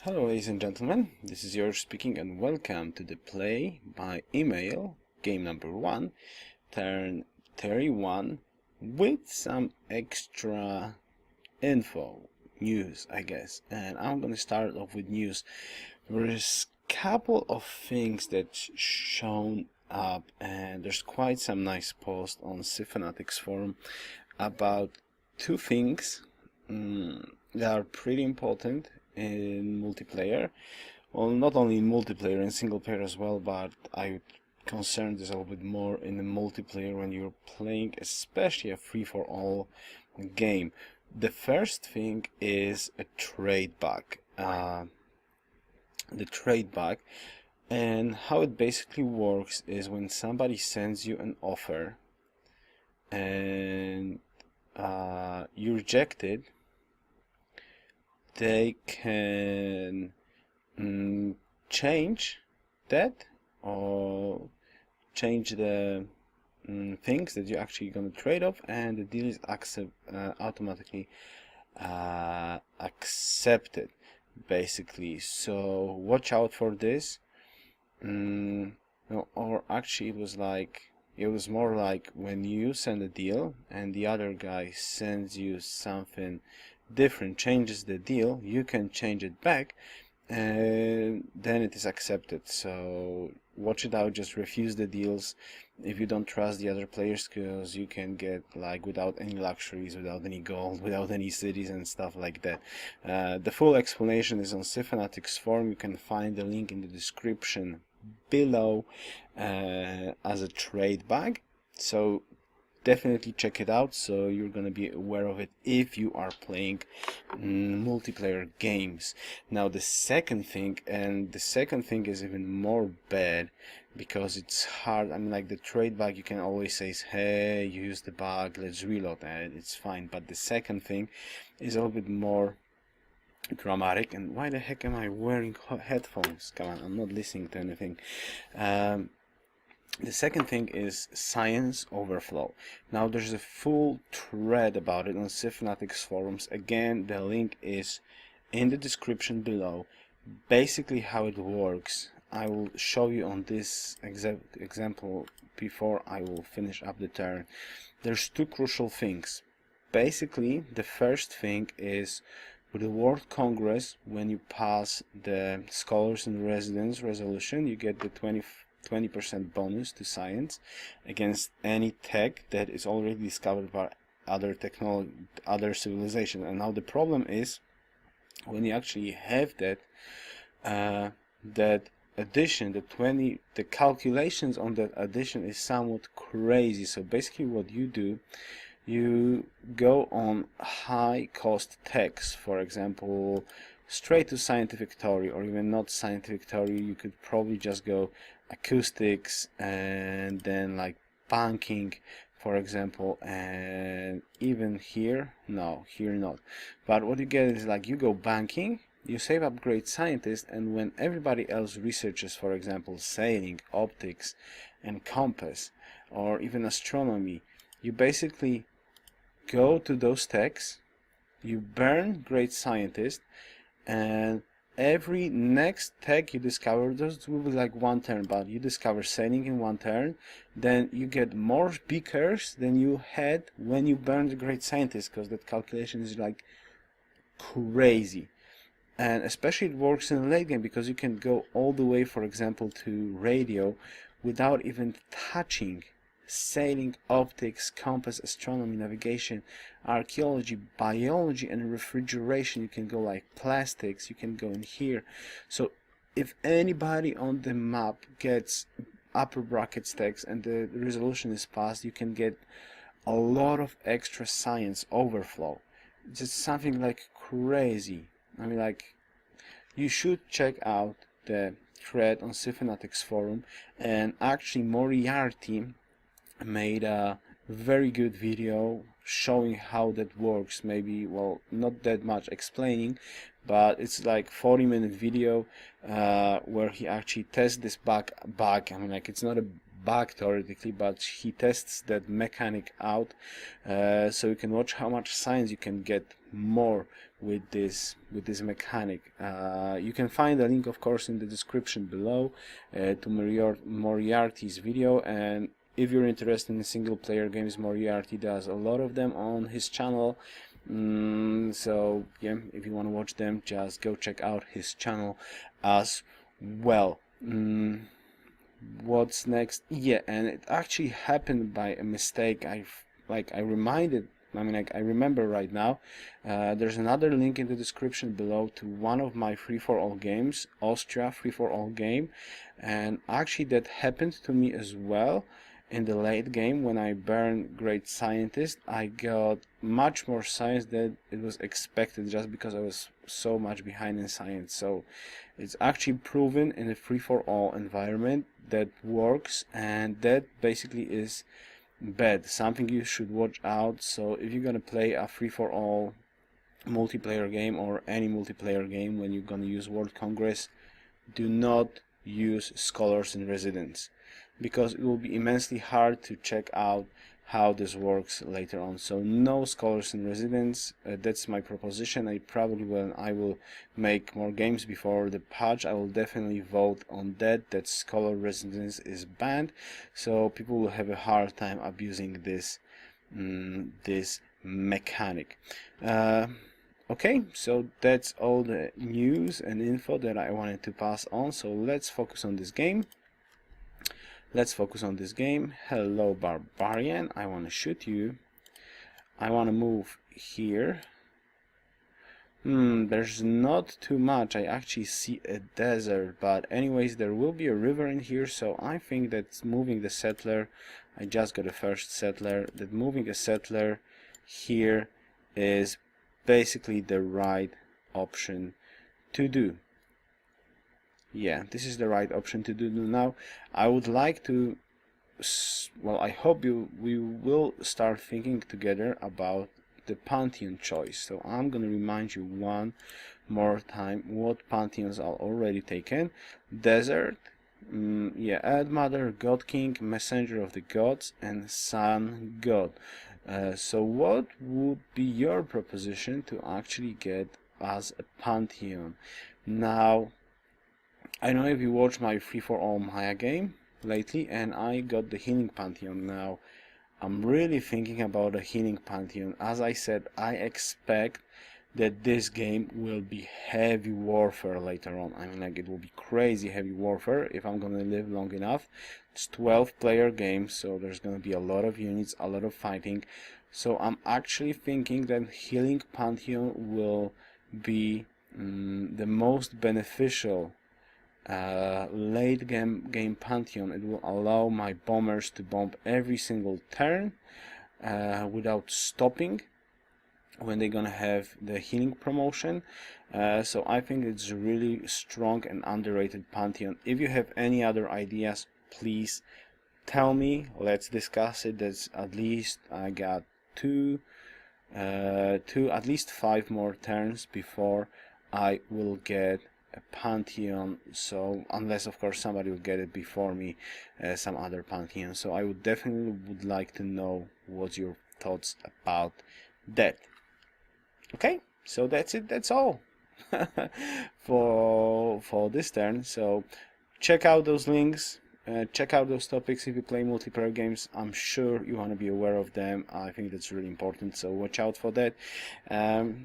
Hello ladies and gentlemen, this is Yoruus speaking and welcome to the play by email game number 1, turn 31, with some extra info, news I guess. And I'm gonna start off with news. There's a couple of things that shown up, and there's quite some nice posts on Fanatics forum about two things that are pretty important in multiplayer. Well, not only in multiplayer, in single player as well, but I concern this a little bit more in the multiplayer when you're playing, especially a free-for-all game. The first thing is a trade bug. The trade bug, and how it basically works is when somebody sends you an offer and you reject it, they can change that or change the things that you're actually going to trade off, and the deal is automatically accepted basically. So watch out for this. No, or actually it was more like when you send a deal and the other guy sends you something different, changes the deal, you can change it back and then it is accepted. So watch it out, just refuse the deals if you don't trust the other players, because you can get like without any luxuries, without any gold, without any cities and stuff like that. The full explanation is on Fanatics forum. You can find the link in the description below as a trade bug, so definitely check it out, so you're gonna be aware of it if you are playing multiplayer games. Now the second thing is even more bad, because it's hard. I mean, like the trade bug, you can always say, hey, you used the bug, let's reload, and it's fine. But the second thing is a little bit more dramatic. And why the heck am I wearing headphones? Come on, I'm not listening to anything. The second thing is science overflow. Now there's a full thread about it on Fanatics forums. Again, the link is in the description below. Basically how it works, I will show you on this example before I will finish up the turn. There's two crucial things. Basically, the first thing is with the World Congress, when you pass the Scholars in Residence resolution, you get the 20% bonus to science against any tech that is already discovered by other civilization. And now the problem is, when you actually have that addition, the calculations on that addition is somewhat crazy. So basically what you do, you go on high cost techs, for example straight to scientific theory, or even not scientific theory. You could probably just go acoustics and then like banking, for example, and even here not. But what you get is like you go banking, you save upgrade scientist, and when everybody else researches, for example, sailing, optics and compass, or even astronomy, you basically go to those techs, you burn great scientist, and every next tech you discover, those will be like one turn, but you discover sailing in one turn, then you get more beakers than you had when you burned the great scientist, because that calculation is like crazy. And especially it works in the late game, because you can go all the way, for example, to radio without even touching sailing, optics, compass, astronomy, navigation, archaeology, biology, and refrigeration. You can go like plastics, you can go in here. So if anybody on the map gets upper bracket stacks and the resolution is passed, you can get a lot of extra science overflow. It's just something like crazy. I mean, like, you should check out the thread on Fanatics forum, and actually Moriarty made a very good video showing how that works. Maybe, well, not that much explaining, but it's like 40-minute video where he actually tests this bug. I mean, like, it's not a bug theoretically, but he tests that mechanic out, so you can watch how much science you can get more with this mechanic. You can find a link, of course, in the description below to Moriarty's video, and if you're interested in single player games, Moriarty does a lot of them on his channel. So yeah, if you want to watch them, just go check out his channel as well. What's next? Yeah, and it actually happened by a mistake. I remember right now. There's another link in the description below to one of my free-for-all games, Austria free-for-all game, and actually that happened to me as well. In the late game, when I burned Great Scientist, I got much more science than it was expected, just because I was so much behind in science. So it's actually proven in a free-for-all environment that works, and that basically is bad, something you should watch out. So if you're gonna play a free-for-all multiplayer game or any multiplayer game, when you're gonna use World Congress, do not use Scholars in Residence, because it will be immensely hard to check out how this works later on. So no Scholars in Residence. That's my proposition. I probably, when I will make more games before the patch, I will definitely vote on that Scholar Residence is banned, so people will have a hard time abusing this this mechanic. Okay, so that's all the news and info that I wanted to pass on. So let's focus on this game. Hello, barbarian. I want to shoot you. I want to move here. There's not too much. I actually see a desert, but anyways, there will be a river in here, so I think that moving the settler, I just got a first settler, that moving a settler here is basically the right option to do. Yeah, this is the right option to do. Now I would like to, well, I hope we will start thinking together about the Pantheon choice. So I'm gonna remind you one more time what Pantheons are already taken. Desert, yeah, Earth Mother, God King, Messenger of the Gods, and Sun God. So what would be your proposition to actually get as a Pantheon? Now, I know if you watched my free-for-all Maya game lately, and I got the Healing Pantheon. Now, I'm really thinking about a Healing Pantheon. As I said, I expect that this game will be heavy warfare later on. I mean, like, it will be crazy heavy warfare if I'm gonna live long enough. It's 12-player game, so there's gonna be a lot of units, a lot of fighting. So I'm actually thinking that Healing Pantheon will be the most beneficial late game Pantheon. It will allow my bombers to bomb every single turn without stopping when they're gonna have the healing promotion. So I think it's a really strong and underrated Pantheon. If you have any other ideas, please tell me, let's discuss it. That's at least, I got at least 5 more turns before I will get a Pantheon. So unless of course somebody will get it before me, some other Pantheon. So I would definitely like to know what's your thoughts about that. Okay, so that's it, that's all for this turn. So check out those links, check out those topics. If you play multiplayer games, I'm sure you want to be aware of them. I think that's really important, so watch out for that.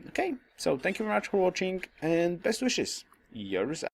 Okay, so thank you very much for watching, and best wishes. Yoruus.